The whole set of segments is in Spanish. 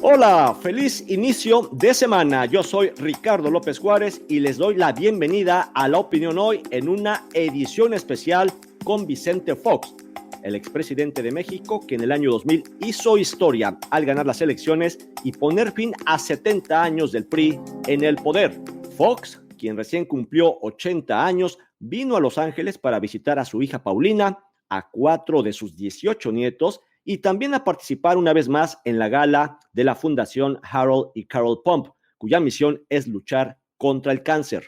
Hola, feliz inicio de semana. Yo soy Ricardo López Juárez y les doy la bienvenida a La Opinión Hoy en una edición especial con Vicente Fox, el expresidente de México que en el año 2000 hizo historia al ganar las elecciones y poner fin a 70 años del PRI en el poder. Fox, quien recién cumplió 80 años, vino a Los Ángeles para visitar a su hija Paulina, a 4 de sus 18 nietos y también a participar una vez más en la gala de la Fundación Harold y Carol Pump, cuya misión es luchar contra el cáncer.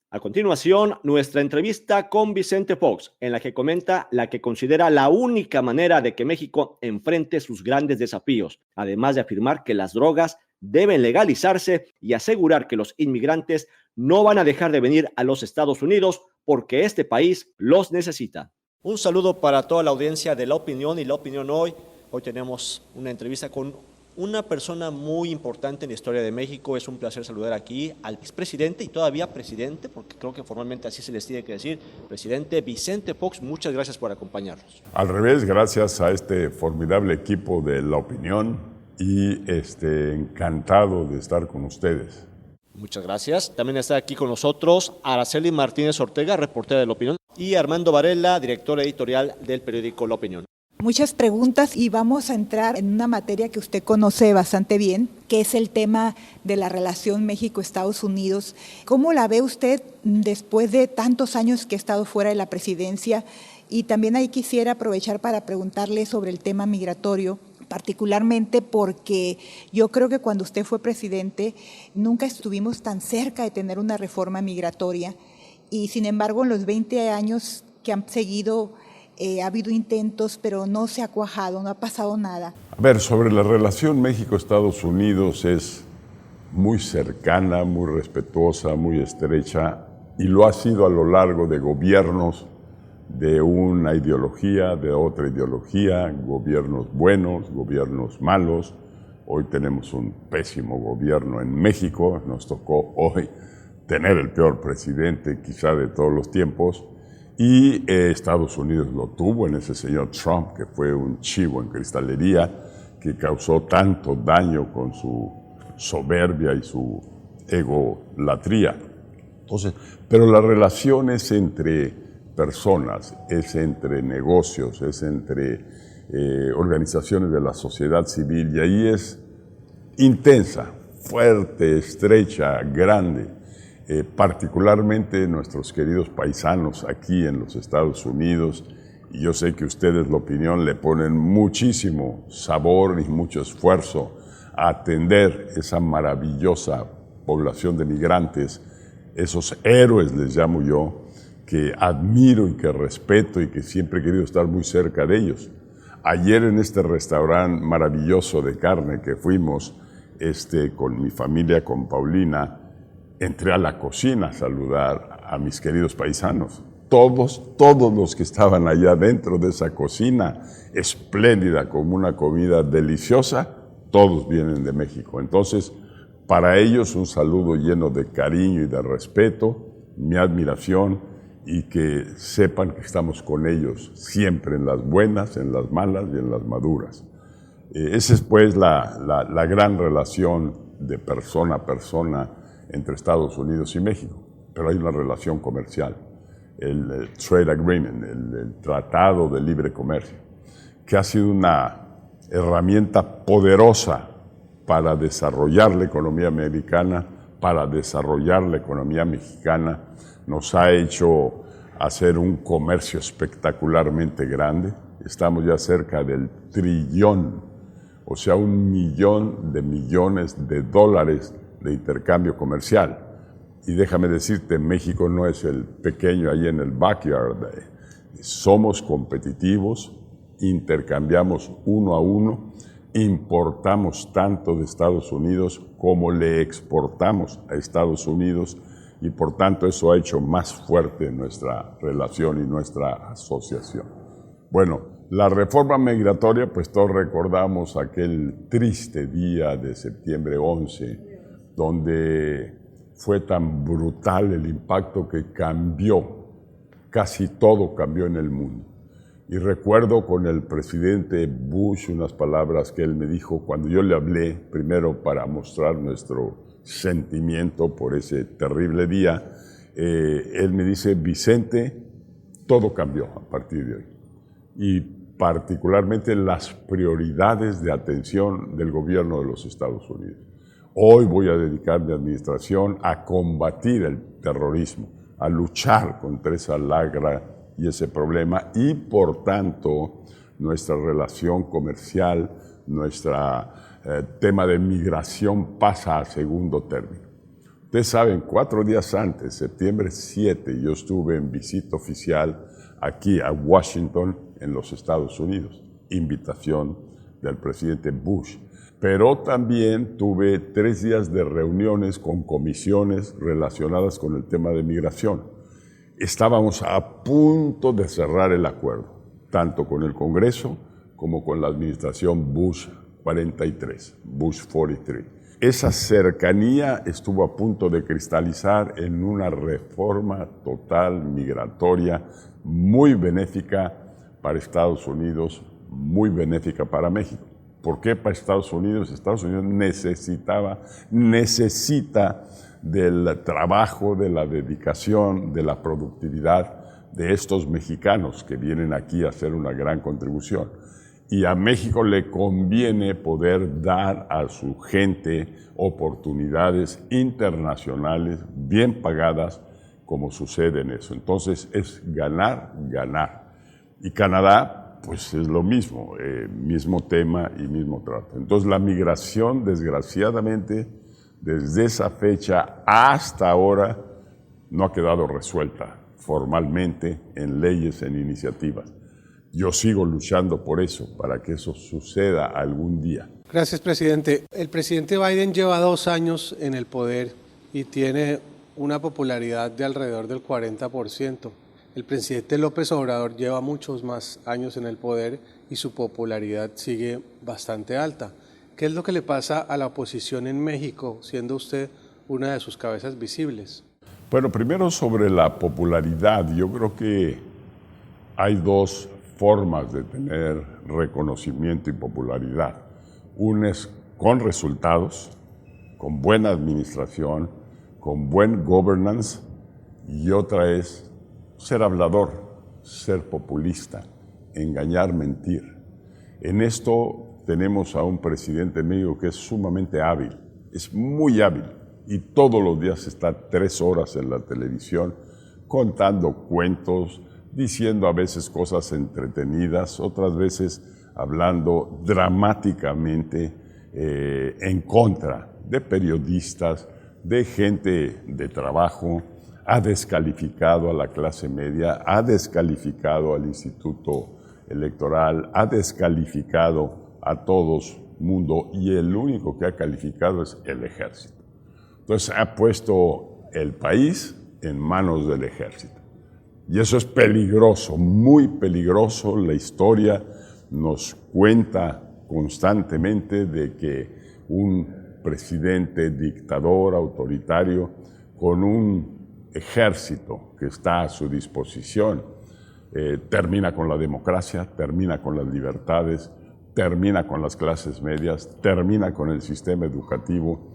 A continuación, nuestra entrevista con Vicente Fox, en la que comenta la que considera la única manera de que México enfrente sus grandes desafíos, además de afirmar que las drogas deben legalizarse y asegurar que los inmigrantes no van a dejar de venir a los Estados Unidos porque este país los necesita. Un saludo para toda la audiencia de La Opinión y La Opinión Hoy. Hoy tenemos una entrevista con una persona muy importante en la historia de México. Es un placer saludar aquí al expresidente y todavía presidente, porque creo que formalmente así se les tiene que decir, presidente Vicente Fox. Muchas gracias por acompañarnos. Al revés, gracias a este formidable equipo de La Opinión y encantado de estar con ustedes. Muchas gracias. También está aquí con nosotros Araceli Martínez Ortega, reportera de La Opinión, y Armando Varela, director editorial del periódico La Opinión. Muchas preguntas y vamos a entrar en una materia que usted conoce bastante bien, que es el tema de la relación México-Estados Unidos. ¿Cómo la ve usted después de tantos años que ha estado fuera de la presidencia? Y también ahí quisiera aprovechar para preguntarle sobre el tema migratorio, particularmente porque yo creo que cuando usted fue presidente nunca estuvimos tan cerca de tener una reforma migratoria y sin embargo en los 20 años que han seguido ha habido intentos, pero no se ha cuajado, no ha pasado nada. A ver, sobre la relación México-Estados Unidos es muy cercana, muy respetuosa, muy estrecha y lo ha sido a lo largo de gobiernos de una ideología, de otra ideología, gobiernos buenos, gobiernos malos. Hoy tenemos un pésimo gobierno en México, nos tocó hoy tener el peor presidente quizá de todos los tiempos y Estados Unidos lo tuvo en ese señor Trump, que fue un chivo en cristalería, que causó tanto daño con su soberbia y su egolatría. Entonces, pero la relación es entre personas, es entre negocios, es entre organizaciones de la sociedad civil y ahí es intensa, fuerte, estrecha, grande. Particularmente nuestros queridos paisanos aquí en los Estados Unidos, y yo sé que ustedes, La Opinión, le ponen muchísimo sabor y mucho esfuerzo a atender esa maravillosa población de migrantes, esos héroes les llamo yo, que admiro y que respeto y que siempre he querido estar muy cerca de ellos. Ayer en este restaurante maravilloso de carne que fuimos con mi familia, con Paulina, entré a la cocina a saludar a mis queridos paisanos. Todos los que estaban allá dentro de esa cocina, espléndida, como una comida deliciosa, todos vienen de México. Entonces, para ellos un saludo lleno de cariño y de respeto, mi admiración y que sepan que estamos con ellos siempre en las buenas, en las malas y en las maduras. Esa es pues la gran relación de persona a persona entre Estados Unidos y México, pero hay una relación comercial, el Trade Agreement, el Tratado de Libre Comercio, que ha sido una herramienta poderosa para desarrollar la economía americana, para desarrollar la economía mexicana, nos ha hecho hacer un comercio espectacularmente grande, estamos ya cerca del trillón, o sea, 1.000.000 de millones de dólares de intercambio comercial. Y déjame decirte, México no es el pequeño ahí en el backyard. Somos competitivos, intercambiamos uno a uno, importamos tanto de Estados Unidos como le exportamos a Estados Unidos y por tanto eso ha hecho más fuerte nuestra relación y nuestra asociación. Bueno, la reforma migratoria, pues todos recordamos aquel triste día de septiembre 11, donde fue tan brutal el impacto que cambió, casi todo cambió en el mundo. Y recuerdo con el presidente Bush unas palabras que él me dijo cuando yo le hablé, primero para mostrar nuestro sentimiento por ese terrible día. Él me dice: Vicente, todo cambió a partir de hoy. Y particularmente las prioridades de atención del gobierno de los Estados Unidos. Hoy voy a dedicar mi administración a combatir el terrorismo, a luchar contra esa lacra y ese problema, y por tanto nuestra relación comercial, nuestro tema de migración pasa a segundo término. Ustedes saben, 4 días antes, septiembre 7, yo estuve en visita oficial aquí a Washington, en los Estados Unidos, invitación del presidente Bush. Pero también tuve 3 días de reuniones con comisiones relacionadas con el tema de migración. Estábamos a punto de cerrar el acuerdo, tanto con el Congreso como con la administración Bush 43, Bush 43. Esa cercanía estuvo a punto de cristalizar en una reforma total migratoria muy benéfica para Estados Unidos, muy benéfica para México. ¿Por qué para Estados Unidos? Estados Unidos necesita del trabajo, de la dedicación, de la productividad de estos mexicanos que vienen aquí a hacer una gran contribución. Y a México le conviene poder dar a su gente oportunidades internacionales bien pagadas, como sucede en eso. Entonces es ganar, ganar. Y Canadá, pues es lo mismo, mismo tema y mismo trato. Entonces la migración, desgraciadamente, desde esa fecha hasta ahora, no ha quedado resuelta formalmente en leyes, en iniciativas. Yo sigo luchando por eso, para que eso suceda algún día. Gracias, presidente. El presidente Biden lleva 2 años en el poder y tiene una popularidad de alrededor del 40%. El presidente López Obrador lleva muchos más años en el poder y su popularidad sigue bastante alta. ¿Qué es lo que le pasa a la oposición en México, siendo usted una de sus cabezas visibles? Bueno, primero sobre la popularidad. Yo creo que hay 2 formas de tener reconocimiento y popularidad. Una es con resultados, con buena administración, con buen governance, y otra es ser hablador, ser populista, engañar, mentir. En esto tenemos a un presidente en México que es sumamente hábil, es muy hábil, y todos los días está 3 horas en la televisión contando cuentos, diciendo a veces cosas entretenidas, otras veces hablando dramáticamente en contra de periodistas, de gente de trabajo. Ha descalificado a la clase media, ha descalificado al Instituto Electoral, ha descalificado a todos mundo, y el único que ha calificado es el ejército. Entonces ha puesto el país en manos del ejército. Y eso es peligroso, muy peligroso. La historia nos cuenta constantemente de que un presidente dictador, autoritario, con un ejército que está a su disposición, termina con la democracia, termina con las libertades, termina con las clases medias, termina con el sistema educativo.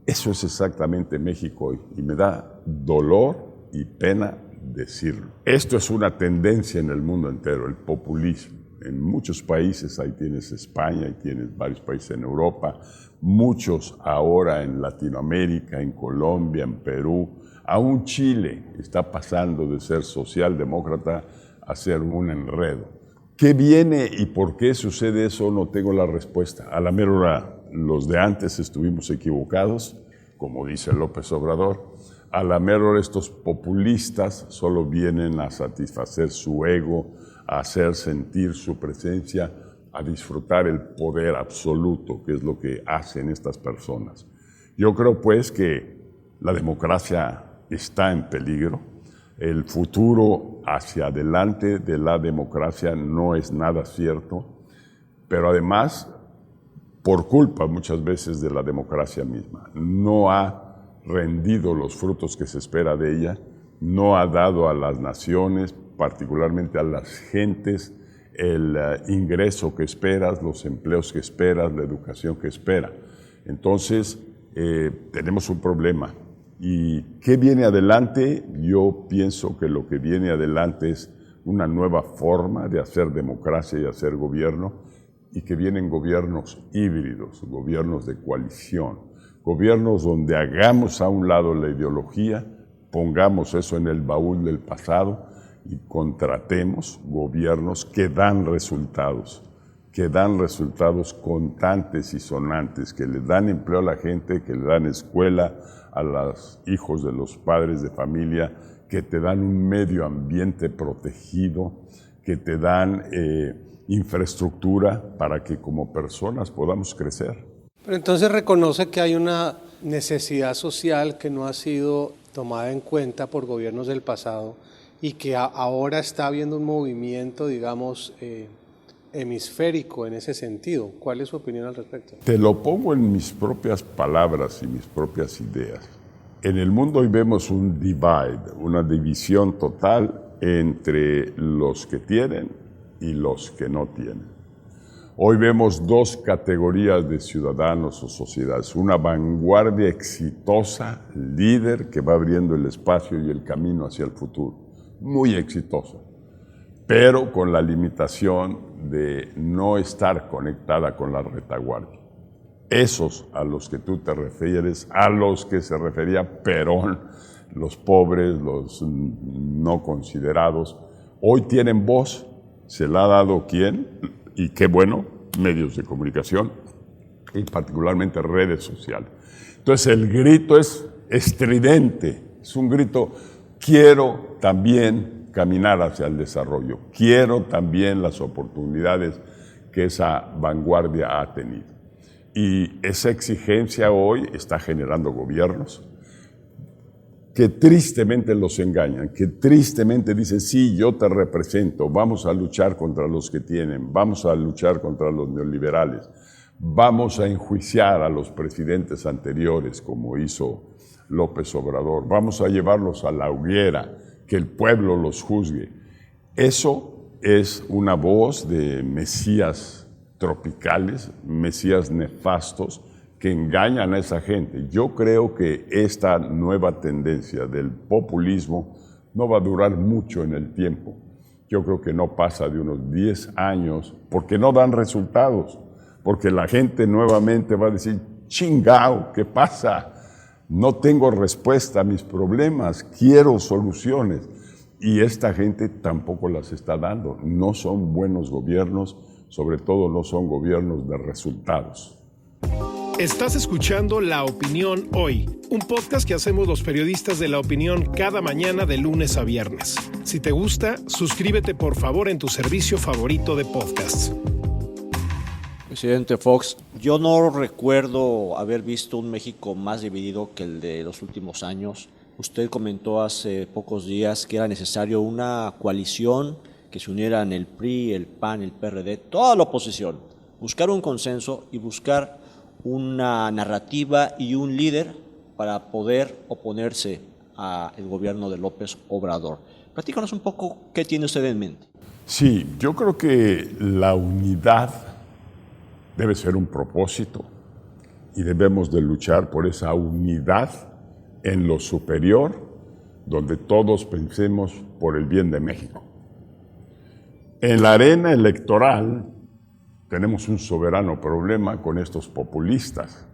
Eso es exactamente México hoy, y me da dolor y pena decirlo. Esto es una tendencia en el mundo entero, el populismo. En muchos países, ahí tienes España, ahí tienes varios países en Europa, muchos ahora en Latinoamérica, en Colombia, en Perú, aún Chile está pasando de ser socialdemócrata a ser un enredo. ¿Qué viene y por qué sucede eso? No tengo la respuesta. A la mera hora, los de antes estuvimos equivocados, como dice López Obrador. A la mera hora, estos populistas solo vienen a satisfacer su ego, a hacer sentir su presencia, a disfrutar el poder absoluto, que es lo que hacen estas personas. Yo creo pues que la democracia está en peligro. El futuro hacia adelante de la democracia no es nada cierto, pero además, por culpa muchas veces de la democracia misma, no ha rendido los frutos que se espera de ella, no ha dado a las naciones, particularmente a las gentes, el ingreso que esperas, los empleos que esperas, la educación que esperas. Entonces, tenemos un problema. ¿Y qué viene adelante? Yo pienso que lo que viene adelante es una nueva forma de hacer democracia y hacer gobierno, y que vienen gobiernos híbridos, gobiernos de coalición, gobiernos donde hagamos a un lado la ideología, pongamos eso en el baúl del pasado y contratemos gobiernos que dan resultados contantes y sonantes, que le dan empleo a la gente, que le dan escuela a los hijos de los padres de familia, que te dan un medio ambiente protegido, que te dan infraestructura para que como personas podamos crecer. Pero entonces reconoce que hay una necesidad social que no ha sido tomada en cuenta por gobiernos del pasado y que ahora está habiendo un movimiento, digamos, hemisférico en ese sentido. ¿Cuál es su opinión al respecto? Te lo pongo en mis propias palabras y mis propias ideas. En el mundo hoy vemos un divide, una división total entre los que tienen y los que no tienen. Hoy vemos dos categorías de ciudadanos o sociedades. Una vanguardia exitosa, líder, que va abriendo el espacio y el camino hacia el futuro. Muy exitosa, pero con la limitación de no estar conectada con la retaguardia. Esos a los que tú te refieres, a los que se refería Perón, los pobres, los no considerados, hoy tienen voz. ¿Se la ha dado quién? Y qué bueno, medios de comunicación y particularmente redes sociales. Entonces el grito es estridente, es un grito: quiero también caminar hacia el desarrollo, quiero también las oportunidades que esa vanguardia ha tenido. Y esa exigencia hoy está generando gobiernos que tristemente los engañan, que tristemente dicen: sí, yo te represento, vamos a luchar contra los que tienen, vamos a luchar contra los neoliberales, vamos a enjuiciar a los presidentes anteriores como hizo López Obrador, vamos a llevarlos a la hoguera, que el pueblo los juzgue. Eso es una voz de mesías tropicales, mesías nefastos, que engañan a esa gente. Yo creo que esta nueva tendencia del populismo no va a durar mucho en el tiempo. Yo creo que no pasa de unos 10 años, porque no dan resultados, porque la gente nuevamente va a decir: chingao, ¿qué pasa? No tengo respuesta a mis problemas, quiero soluciones. Y esta gente tampoco las está dando. No son buenos gobiernos, sobre todo no son gobiernos de resultados. Estás escuchando La Opinión Hoy, un podcast que hacemos los periodistas de La Opinión cada mañana de lunes a viernes. Si te gusta, suscríbete por favor en tu servicio favorito de podcasts. Presidente Fox, yo no recuerdo haber visto un México más dividido que el de los últimos años. Usted comentó hace pocos días que era necesario una coalición que se unieran el PRI, el PAN, el PRD, toda la oposición, buscar un consenso y buscar una narrativa y un líder para poder oponerse al gobierno de López Obrador. Platícanos un poco qué tiene usted en mente. Sí, yo creo que la unidad debe ser un propósito y debemos de luchar por esa unidad en lo superior, donde todos pensemos por el bien de México. En la arena electoral tenemos un soberano problema con estos populistas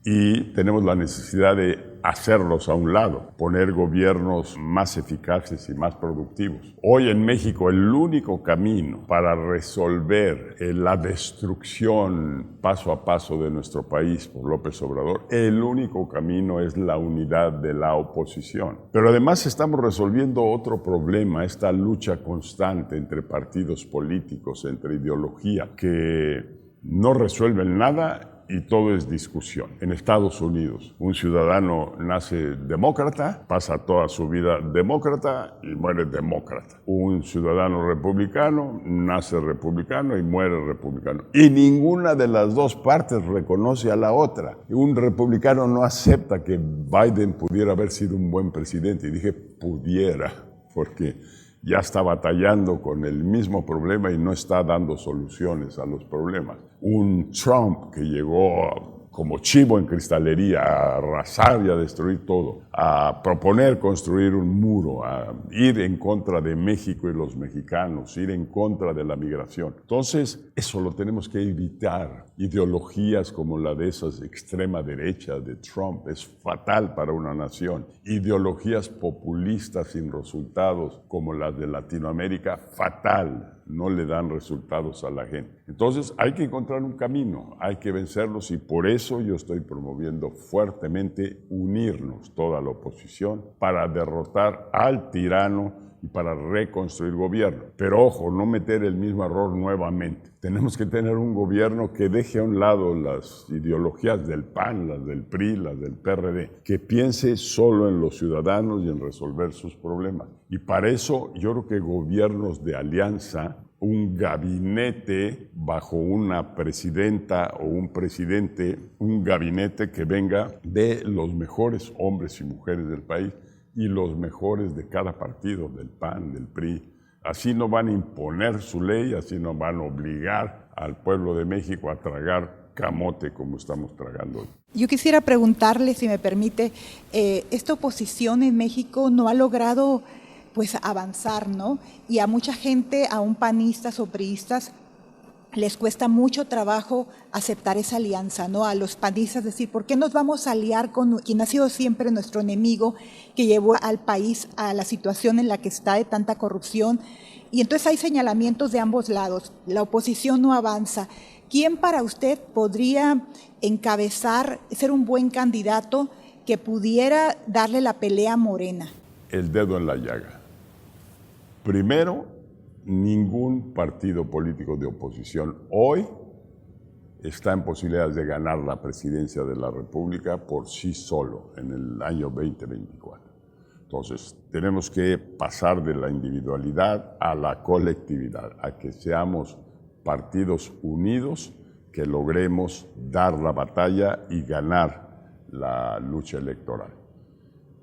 y tenemos la necesidad de hacerlos a un lado, poner gobiernos más eficaces y más productivos. Hoy en México el único camino para resolver la destrucción paso a paso de nuestro país por López Obrador, el único camino es la unidad de la oposición. Pero además estamos resolviendo otro problema, esta lucha constante entre partidos políticos, entre ideología, que no resuelven nada y todo es discusión. En Estados Unidos, un ciudadano nace demócrata, pasa toda su vida demócrata y muere demócrata. Un ciudadano republicano nace republicano y muere republicano. Y ninguna de las dos partes reconoce a la otra. Un republicano no acepta que Biden pudiera haber sido un buen presidente. Y dije pudiera, porque ya está batallando con el mismo problema y no está dando soluciones a los problemas. Un Trump que llegó como chivo en cristalería a arrasar y a destruir todo, a proponer construir un muro, a ir en contra de México y los mexicanos, ir en contra de la migración. Entonces, eso lo tenemos que evitar. Ideologías como la de esas extrema derecha de Trump es fatal para una nación. Ideologías populistas sin resultados como las de Latinoamérica, fatal. No le dan resultados a la gente. Entonces hay que encontrar un camino, hay que vencerlos y por eso yo estoy promoviendo fuertemente unirnos toda la oposición para derrotar al tirano y para reconstruir gobierno. Pero ojo, no meter el mismo error nuevamente. Tenemos que tener un gobierno que deje a un lado las ideologías del PAN, las del PRI, las del PRD, que piense solo en los ciudadanos y en resolver sus problemas. Y para eso yo creo que gobiernos de alianza, un gabinete bajo una presidenta o un presidente, un gabinete que venga de los mejores hombres y mujeres del país y los mejores de cada partido, del PAN, del PRI. Así no van a imponer su ley, así no van a obligar al pueblo de México a tragar camote como estamos tragando hoy. Yo quisiera preguntarle, si me permite, esta oposición en México no ha logrado pues avanzar, ¿no? Y a mucha gente, aún panistas o priistas, les cuesta mucho trabajo aceptar esa alianza, ¿no? A los panistas decir, ¿por qué nos vamos a aliar con quien ha sido siempre nuestro enemigo, que llevó al país a la situación en la que está de tanta corrupción? Y entonces hay señalamientos de ambos lados, la oposición no avanza. ¿Quién para usted podría encabezar, ser un buen candidato que pudiera darle la pelea a Morena? El dedo en la llaga. Primero, ningún partido político de oposición hoy está en posibilidades de ganar la presidencia de la República por sí solo en el año 2024. Entonces, tenemos que pasar de la individualidad a la colectividad, a que seamos partidos unidos, que logremos dar la batalla y ganar la lucha electoral.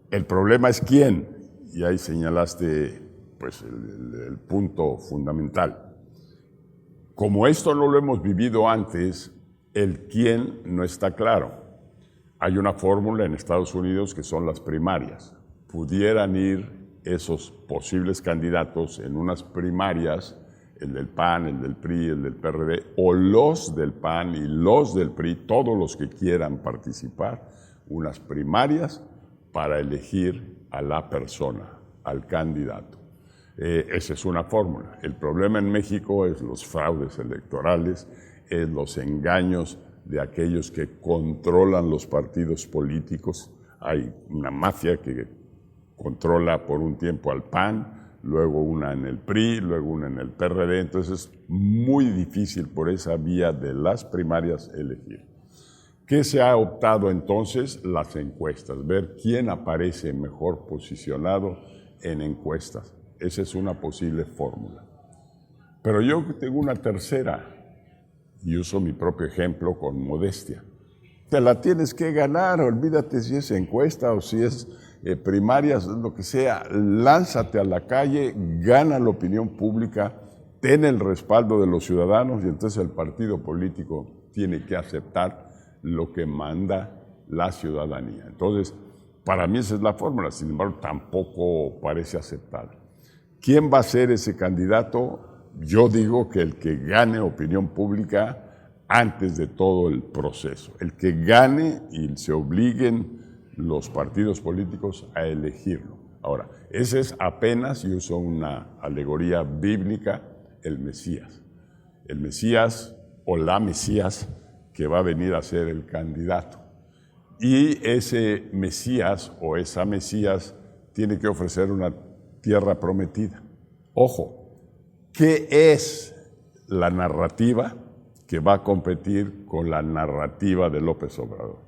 El problema es quién, y ahí señalaste pues el punto fundamental. Como esto no lo hemos vivido antes, el quién no está claro. Hay una fórmula en Estados Unidos que son las primarias. Pudieran ir esos posibles candidatos en unas primarias, el del PAN, el del PRI, el del PRD, o los del PAN y los del PRI, todos los que quieran participar, unas primarias para elegir a la persona, al candidato. Esa es una fórmula. El problema en México es los fraudes electorales, es los engaños de aquellos que controlan los partidos políticos. Hay una mafia que controla por un tiempo al PAN, luego una en el PRI, luego una en el PRD. Entonces es muy difícil por esa vía de las primarias elegir. ¿Qué se ha optado entonces? Las encuestas, ver quién aparece mejor posicionado en encuestas. Esa es una posible fórmula. Pero yo tengo una tercera, y uso mi propio ejemplo con modestia. Te la tienes que ganar, olvídate si es encuesta o si es primarias, lo que sea. Lánzate a la calle, gana la opinión pública, ten el respaldo de los ciudadanos y entonces el partido político tiene que aceptar lo que manda la ciudadanía. Entonces, para mí esa es la fórmula, sin embargo, tampoco parece aceptada. ¿Quién va a ser ese candidato? Yo digo que el que gane opinión pública antes de todo el proceso. El que gane y se obliguen los partidos políticos a elegirlo. Ahora, ese es apenas, y uso una alegoría bíblica, el Mesías. El Mesías o la Mesías que va a venir a ser el candidato. Y ese Mesías o esa Mesías tiene que ofrecer una tierra prometida. Ojo, ¿qué es la narrativa que va a competir con la narrativa de López Obrador?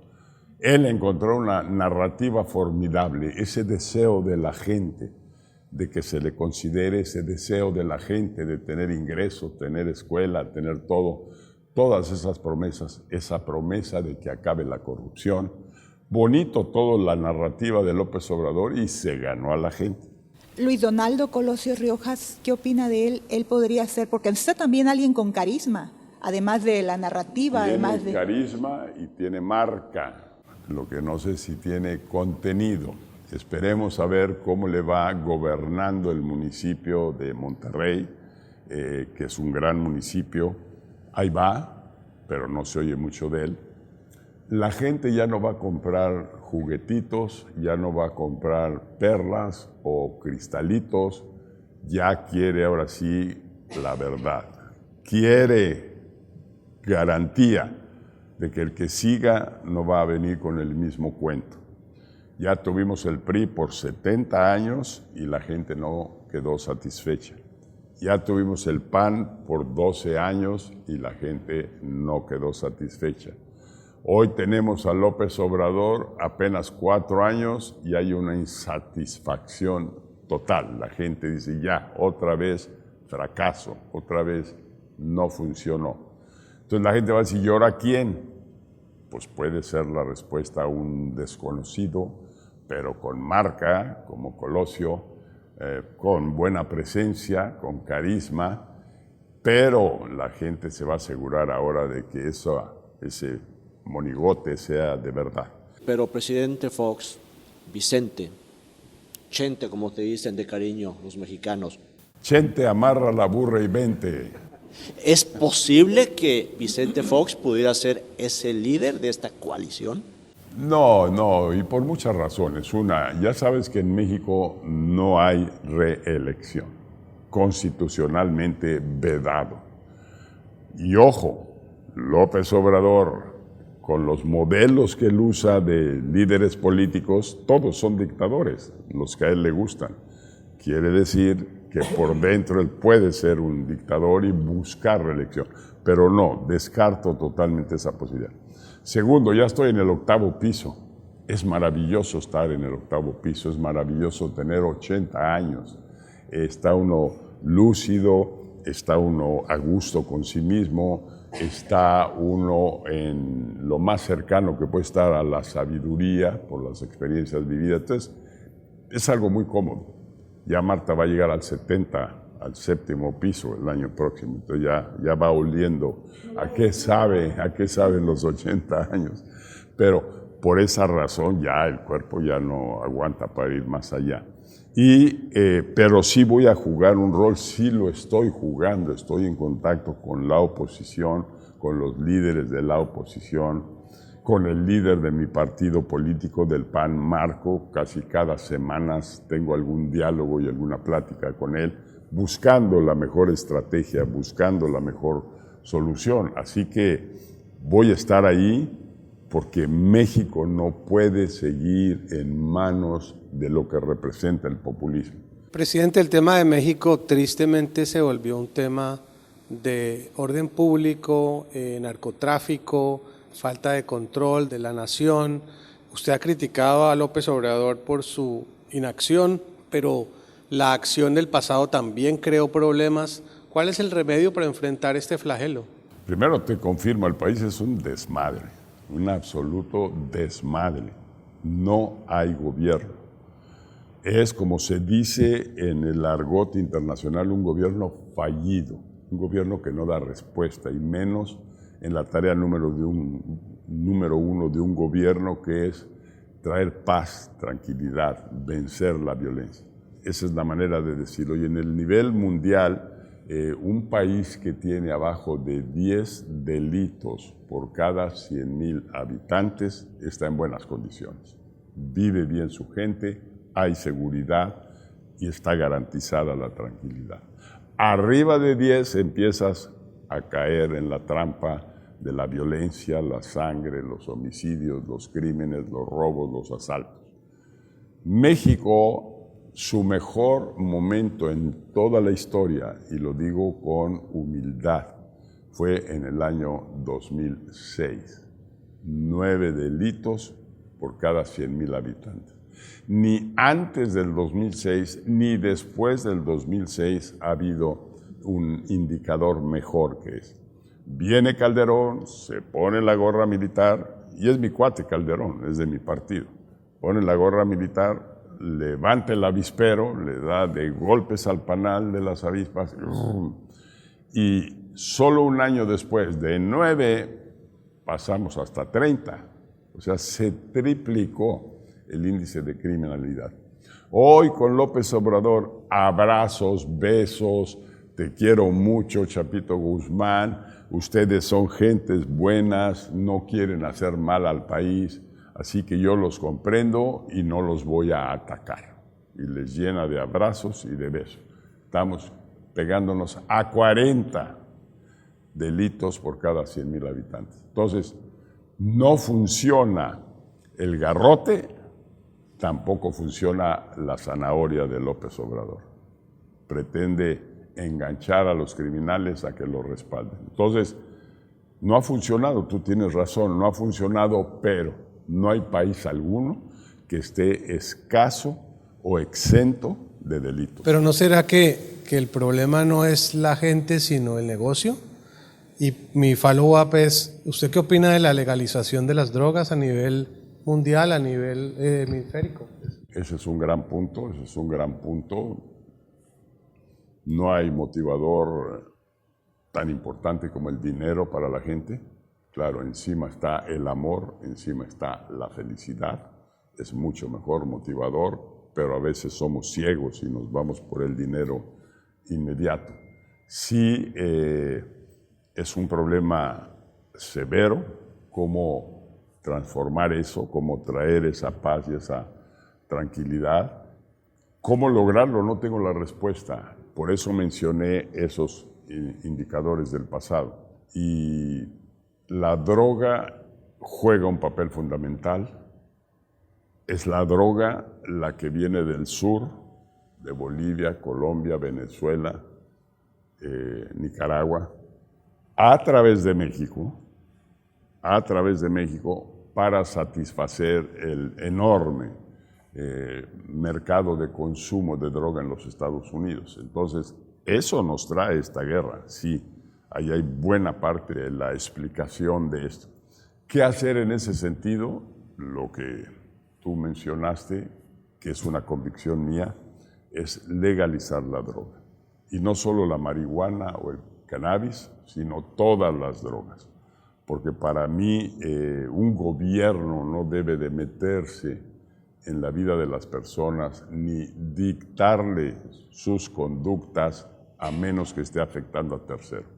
Él encontró una narrativa formidable, ese deseo de la gente, de que se le considere, ese deseo de la gente de tener ingresos, tener escuela, tener todo, todas esas promesas, esa promesa de que acabe la corrupción. Bonito toda la narrativa de López Obrador y se ganó a la gente. Luis Donaldo Colosio Riojas, ¿qué opina de él? Él podría ser, porque necesita también alguien con carisma, además de la narrativa, además de... Tiene carisma y tiene marca, lo que no sé si tiene contenido. Esperemos a ver cómo le va gobernando el municipio de Monterrey, que es un gran municipio. Ahí va, pero no se oye mucho de él. La gente ya no va a comprar juguetitos, ya no va a comprar perlas o cristalitos, ya quiere ahora sí la verdad. Quiere garantía de que el que siga no va a venir con el mismo cuento. Ya tuvimos el PRI por 70 años y la gente no quedó satisfecha. Ya tuvimos el PAN por 12 años y la gente no quedó satisfecha. Hoy tenemos a López Obrador apenas 4 años y hay una insatisfacción total. La gente dice ya, otra vez fracaso, otra vez no funcionó. Entonces la gente va a decir, ¿y ahora quién? Pues puede ser la respuesta a un desconocido, pero con marca, como Colosio, con buena presencia, con carisma, pero la gente se va a asegurar ahora de que ese monigote sea de verdad. Pero presidente Fox, Vicente, Chente, como te dicen de cariño los mexicanos. Chente, amarra la burra y vente. ¿Es posible que Vicente Fox pudiera ser ese líder de esta coalición? No, y por muchas razones. Una, ya sabes que en México no hay reelección, constitucionalmente vedado. Y ojo, López Obrador, con los modelos que él usa de líderes políticos, todos son dictadores, los que a él le gustan. Quiere decir que por dentro él puede ser un dictador y buscar reelección, pero no, descarto totalmente esa posibilidad. Segundo, ya estoy en el 8º piso. Es maravilloso estar en el 8º piso, es maravilloso tener 80 años. Está uno lúcido, está uno a gusto con sí mismo, está uno en lo más cercano que puede estar a la sabiduría por las experiencias vividas. Entonces, es algo muy cómodo. Ya Marta va a llegar al 7º piso el año próximo, entonces ya va oliendo a qué saben los 80 años. Pero por esa razón ya el cuerpo ya no aguanta para ir más allá. Pero sí voy a jugar un rol, sí lo estoy jugando, estoy en contacto con la oposición, con los líderes de la oposición, con el líder de mi partido político del PAN, Marco. Casi cada semana tengo algún diálogo y alguna plática con él, buscando la mejor estrategia, buscando la mejor solución. Así que voy a estar ahí porque México no puede seguir en manos de lo que representa el populismo. Presidente, el tema de México tristemente se volvió un tema de orden público, narcotráfico, falta de control de la nación. Usted ha criticado a López Obrador por su inacción, pero la acción del pasado también creó problemas. ¿Cuál es el remedio para enfrentar este flagelo? Primero te confirmo, el país es un desmadre, un absoluto desmadre. No hay gobierno. Es, como se dice en el argot internacional, un gobierno fallido, un gobierno que no da respuesta, y menos en la tarea número 1 de un gobierno, que es traer paz, tranquilidad, vencer la violencia. Esa es la manera de decirlo. Y en el nivel mundial, un país que tiene abajo de 10 delitos por cada 100,000 habitantes está en buenas condiciones. Vive bien su gente, hay seguridad y está garantizada la tranquilidad. Arriba de 10 empiezas a caer en la trampa de la violencia, la sangre, los homicidios, los crímenes, los robos, los asaltos. México, su mejor momento en toda la historia, y lo digo con humildad, fue en el año 2006. 9 delitos por cada 100,000 habitantes. Ni antes del 2006, ni después del 2006 ha habido un indicador mejor que ese. Viene Calderón, se pone la gorra militar, y es mi cuate Calderón, es de mi partido. Pone la gorra militar, levanta el avispero, le da de golpes al panal de las avispas y solo un año después, de 9 pasamos hasta 30. O sea, se triplicó el índice de criminalidad. Hoy con López Obrador, abrazos, besos, te quiero mucho, Chapito Guzmán, ustedes son gentes buenas, no quieren hacer mal al país, así que yo los comprendo y no los voy a atacar. Y les llena de abrazos y de besos. Estamos pegándonos a 40 delitos por cada 100,000 habitantes. Entonces, no funciona el garrote, tampoco funciona la zanahoria de López Obrador. Pretende enganchar a los criminales a que lo respalden. Entonces, no ha funcionado, tú tienes razón, no ha funcionado, pero no hay país alguno que esté escaso o exento de delitos. Pero ¿no será que el problema no es la gente, sino el negocio? Y mi follow-up es, ¿usted qué opina de la legalización de las drogas a nivel mundial, a nivel hemisférico? Ese es un gran punto, ese es un gran punto. No hay motivador tan importante como el dinero para la gente. Claro, encima está el amor, encima está la felicidad. Es mucho mejor motivador, pero a veces somos ciegos y nos vamos por el dinero inmediato. Sí, es un problema severo cómo transformar eso, cómo traer esa paz y esa tranquilidad. ¿Cómo lograrlo? No tengo la respuesta. Por eso mencioné esos indicadores del pasado. Y la droga juega un papel fundamental. Es la droga la que viene del sur, de Bolivia, Colombia, Venezuela, Nicaragua, a través de México, para satisfacer el enorme mercado de consumo de droga en los Estados Unidos. Entonces, eso nos trae esta guerra, sí. Ahí hay buena parte de la explicación de esto. ¿Qué hacer en ese sentido? Lo que tú mencionaste, que es una convicción mía, es legalizar la droga. Y no solo la marihuana o el cannabis, sino todas las drogas. Porque para mí un gobierno no debe de meterse en la vida de las personas ni dictarle sus conductas a menos que esté afectando a terceros.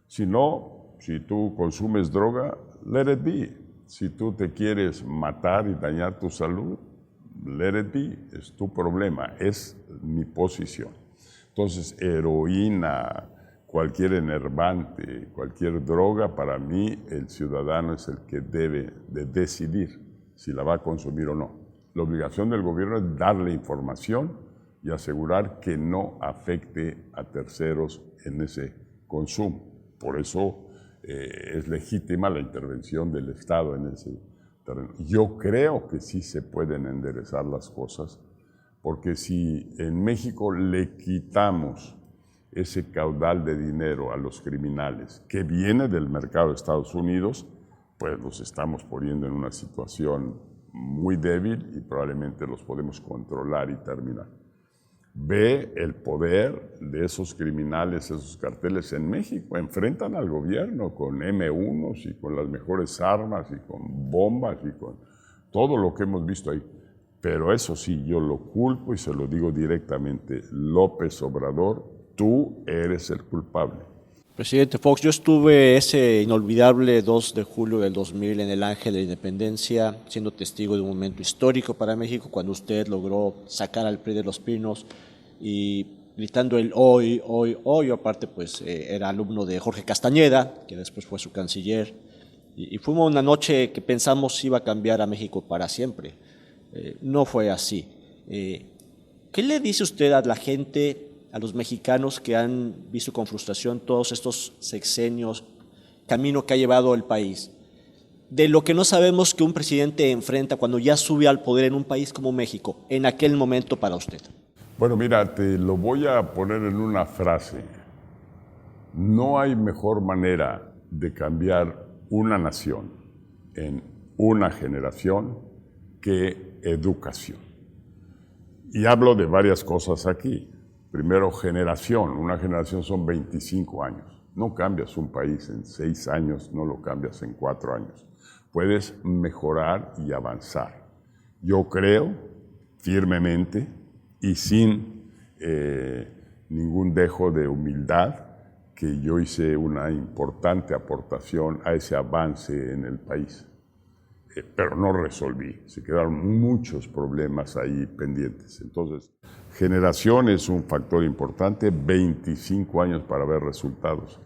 Si no, si tú consumes droga, let it be. Si tú te quieres matar y dañar tu salud, let it be. Es tu problema, es mi posición. Entonces, heroína, cualquier enervante, cualquier droga, para mí el ciudadano es el que debe de decidir si la va a consumir o no. La obligación del gobierno es darle información y asegurar que no afecte a terceros en ese consumo. Por eso es legítima la intervención del Estado en ese terreno. Yo creo que sí se pueden enderezar las cosas, porque si en México le quitamos ese caudal de dinero a los criminales que viene del mercado de Estados Unidos, pues los estamos poniendo en una situación muy débil y probablemente los podemos controlar y terminar. Ve el poder de esos criminales, esos carteles en México. Enfrentan al gobierno con M1s y con las mejores armas y con bombas y con todo lo que hemos visto ahí. Pero eso sí, yo lo culpo y se lo digo directamente. López Obrador, tú eres el culpable. Presidente Fox, yo estuve ese inolvidable 2 de julio del 2000 en el Ángel de la Independencia, siendo testigo de un momento histórico para México, cuando usted logró sacar al PRI de los Pinos y gritando el hoy, hoy, hoy. Aparte, pues era alumno de Jorge Castañeda, que después fue su canciller, y fue una noche que pensamos iba a cambiar a México para siempre. No fue así. ¿Qué le dice usted a la gente, a los mexicanos que han visto con frustración todos estos sexenios, camino que ha llevado el país, de lo que no sabemos que un presidente enfrenta cuando ya sube al poder en un país como México, en aquel momento para usted? Bueno, mira, te lo voy a poner en una frase. No hay mejor manera de cambiar una nación en una generación que educación. Y hablo de varias cosas aquí. Primero, generación. Una generación son 25 años. No cambias un país en 6 años, no lo cambias en 4 años. Puedes mejorar y avanzar. Yo creo firmemente y sin ningún dejo de humildad que yo hice una importante aportación a ese avance en el país. Pero no resolví, se quedaron muchos problemas ahí pendientes. Entonces, generación es un factor importante, 25 años para ver resultados.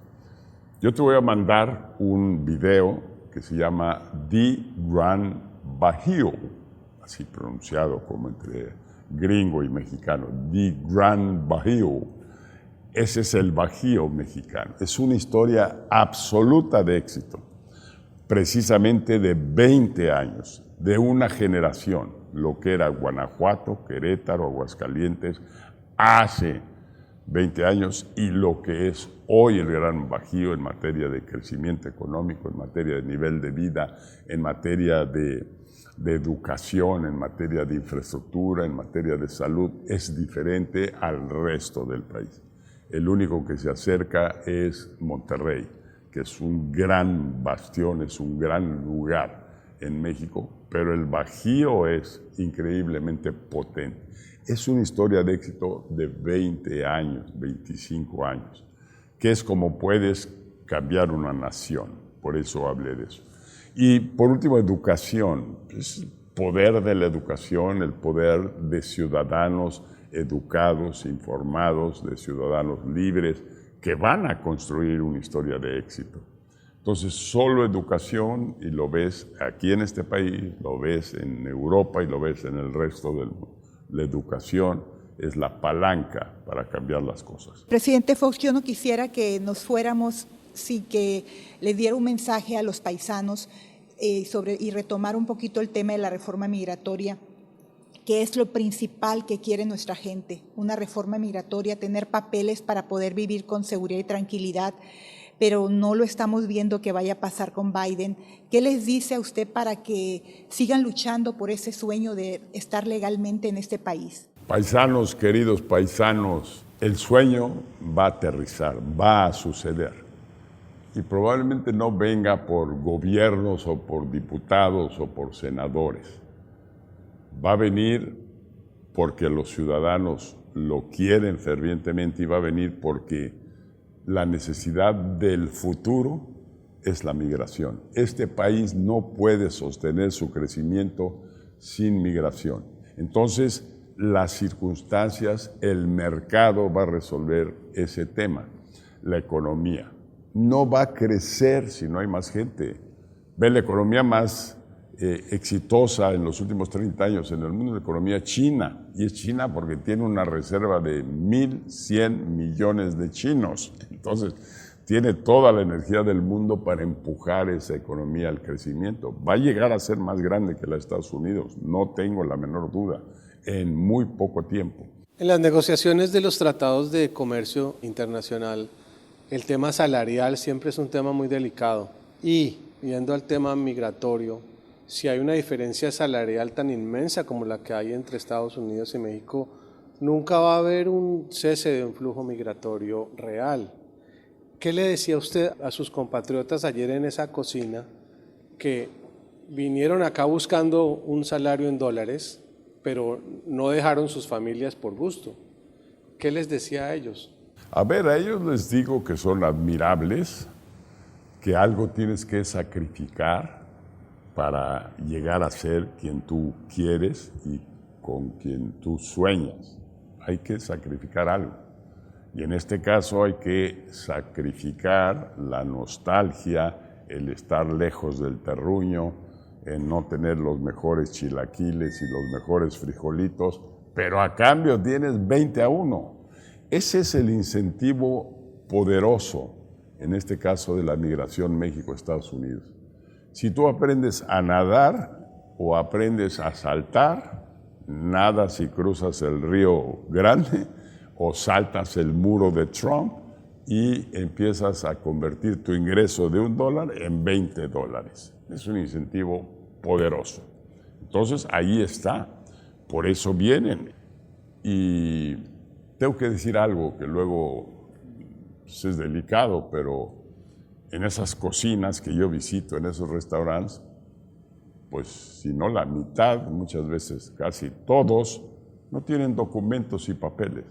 Yo te voy a mandar un video que se llama The Gran Bajío, así pronunciado como entre gringo y mexicano, The Gran Bajío. Ese es el Bajío mexicano. Es una historia absoluta de éxito, precisamente de 20 años, de una generación, lo que era Guanajuato, Querétaro, Aguascalientes, hace 20 años, y lo que es hoy el Gran Bajío en materia de crecimiento económico, en materia de nivel de vida, en materia de educación, en materia de infraestructura, en materia de salud, es diferente al resto del país. El único que se acerca es Monterrey, que es un gran bastión, es un gran lugar en México, pero el Bajío es increíblemente potente. Es una historia de éxito de 20 años, 25 años, que es como puedes cambiar una nación. Por eso hablé de eso. Y por último, educación. Es el poder de la educación, el poder de ciudadanos educados, informados, de ciudadanos libres, que van a construir una historia de éxito. Entonces, solo educación, y lo ves aquí en este país, lo ves en Europa y lo ves en el resto del mundo. La educación es la palanca para cambiar las cosas. Presidente Fox, yo no quisiera que nos fuéramos sin que le diera un mensaje a los paisanos y retomar un poquito el tema de la reforma migratoria, que es lo principal que quiere nuestra gente, una reforma migratoria, tener papeles para poder vivir con seguridad y tranquilidad, pero no lo estamos viendo que vaya a pasar con Biden. ¿Qué les dice a usted para que sigan luchando por ese sueño de estar legalmente en este país? Paisanos, queridos paisanos, el sueño va a aterrizar, va a suceder. Y probablemente no venga por gobiernos o por diputados o por senadores. Va a venir porque los ciudadanos lo quieren fervientemente, y va a venir porque la necesidad del futuro es la migración. Este país no puede sostener su crecimiento sin migración. Entonces, las circunstancias, el mercado va a resolver ese tema. La economía no va a crecer si no hay más gente. Ve la economía más exitosa en los últimos 30 años en el mundo, la economía china, y es China porque tiene una reserva de 1.100 millones de chinos. Entonces, tiene toda la energía del mundo para empujar esa economía al crecimiento. Va a llegar a ser más grande que la de Estados Unidos, no tengo la menor duda, en muy poco tiempo. En las negociaciones de los tratados de comercio internacional, el tema salarial siempre es un tema muy delicado. Y, yendo al tema migratorio, si hay una diferencia salarial tan inmensa como la que hay entre Estados Unidos y México, nunca va a haber un cese de un flujo migratorio real. ¿Qué le decía usted a sus compatriotas ayer en esa cocina que vinieron acá buscando un salario en dólares, pero no dejaron sus familias por gusto? ¿Qué les decía a ellos? A ver, a ellos les digo que son admirables, que algo tienes que sacrificar para llegar a ser quien tú quieres y con quien tú sueñas. Hay que sacrificar algo. Y en este caso hay que sacrificar la nostalgia, el estar lejos del terruño, en no tener los mejores chilaquiles y los mejores frijolitos, pero a cambio tienes 20-1. Ese es el incentivo poderoso, en este caso de la migración México-Estados Unidos. Si tú aprendes a nadar o aprendes a saltar, nadas y cruzas el Río Grande o saltas el muro de Trump y empiezas a convertir tu ingreso de $1 en $20. Es un incentivo poderoso. Entonces, ahí está. Por eso vienen. Y tengo que decir algo que luego pues, es delicado, pero en esas cocinas que yo visito, en esos restaurantes, pues si no la mitad, muchas veces casi todos, no tienen documentos y papeles.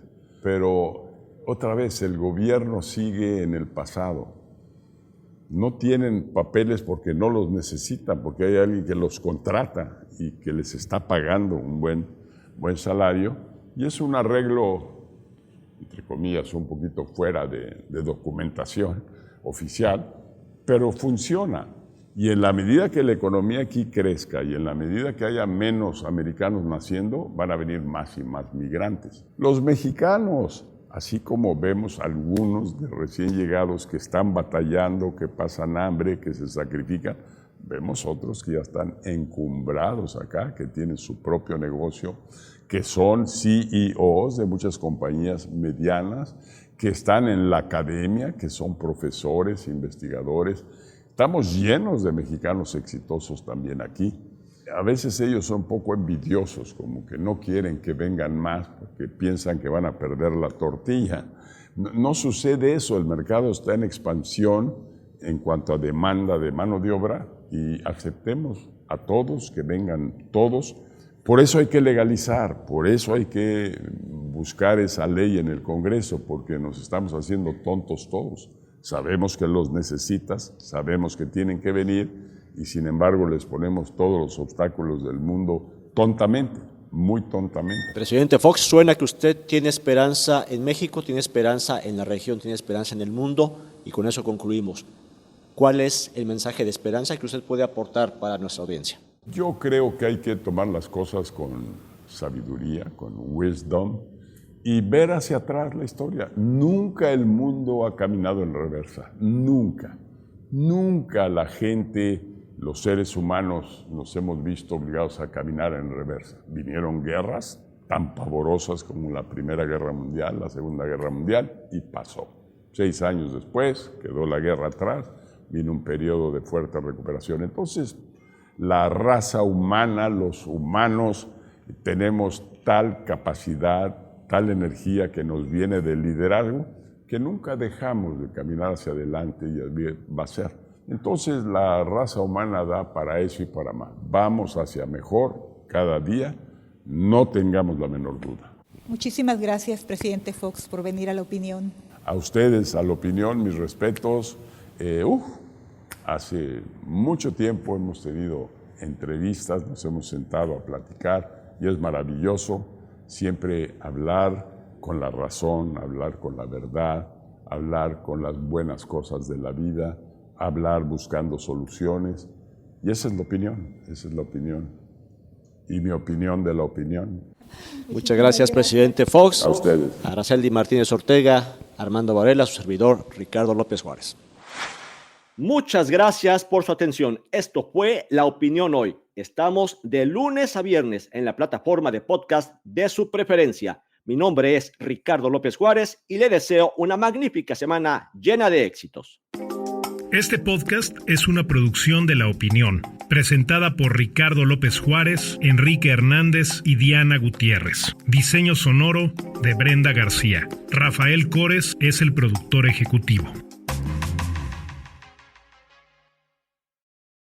Pero otra vez, el gobierno sigue en el pasado. No tienen papeles porque no los necesitan, porque hay alguien que los contrata y que les está pagando un buen salario. Y es un arreglo, entre comillas, un poquito fuera de documentación oficial, pero funciona. Y en la medida que la economía aquí crezca y en la medida que haya menos americanos naciendo, van a venir más y más migrantes. Los mexicanos, así como vemos algunos de recién llegados que están batallando, que pasan hambre, que se sacrifican, vemos otros que ya están encumbrados acá, que tienen su propio negocio, que son CEOs de muchas compañías medianas, que están en la academia, que son profesores, investigadores. Estamos llenos de mexicanos exitosos también aquí. A veces ellos son un poco envidiosos, como que no quieren que vengan más porque piensan que van a perder la tortilla. No sucede eso, el mercado está en expansión en cuanto a demanda de mano de obra y aceptemos a todos, que vengan todos. Por eso hay que legalizar, por eso hay que buscar esa ley en el Congreso, porque nos estamos haciendo tontos todos. Sabemos que los necesitas, sabemos que tienen que venir y sin embargo les ponemos todos los obstáculos del mundo tontamente, muy tontamente. Presidente Fox, suena que usted tiene esperanza en México, tiene esperanza en la región, tiene esperanza en el mundo y con eso concluimos. ¿Cuál es el mensaje de esperanza que usted puede aportar para nuestra audiencia? Yo creo que hay que tomar las cosas con sabiduría, con wisdom, y ver hacia atrás la historia. Nunca el mundo ha caminado en reversa, nunca. Nunca la gente, los seres humanos, nos hemos visto obligados a caminar en reversa. Vinieron guerras tan pavorosas como la Primera Guerra Mundial, la Segunda Guerra Mundial, y pasó. 6 años después, quedó la guerra atrás, vino un periodo de fuerte recuperación. Entonces, la raza humana, los humanos, tenemos tal capacidad, tal energía que nos viene del liderazgo, que nunca dejamos de caminar hacia adelante y va a ser. Entonces la raza humana da para eso y para más. Vamos hacia mejor cada día, no tengamos la menor duda. Muchísimas gracias, presidente Fox, por venir a La Opinión. A ustedes, a La Opinión, mis respetos. Hace mucho tiempo hemos tenido entrevistas, nos hemos sentado a platicar y es maravilloso siempre hablar con la razón, hablar con la verdad, hablar con las buenas cosas de la vida, hablar buscando soluciones. Y esa es la opinión, esa es la opinión. Y mi opinión de la opinión. Muchas gracias, presidente Fox. A ustedes. Araceli Martínez Ortega, Armando Varela, su servidor, Ricardo López Juárez. Muchas gracias por su atención. Esto fue La Opinión Hoy. Estamos de lunes a viernes en la plataforma de podcast de su preferencia. Mi nombre es Ricardo López Juárez y le deseo una magnífica semana llena de éxitos. Este podcast es una producción de La Opinión, presentada por Ricardo López Juárez, Enrique Hernández y Diana Gutiérrez. Diseño sonoro de Brenda García. Rafael Cores es el productor ejecutivo.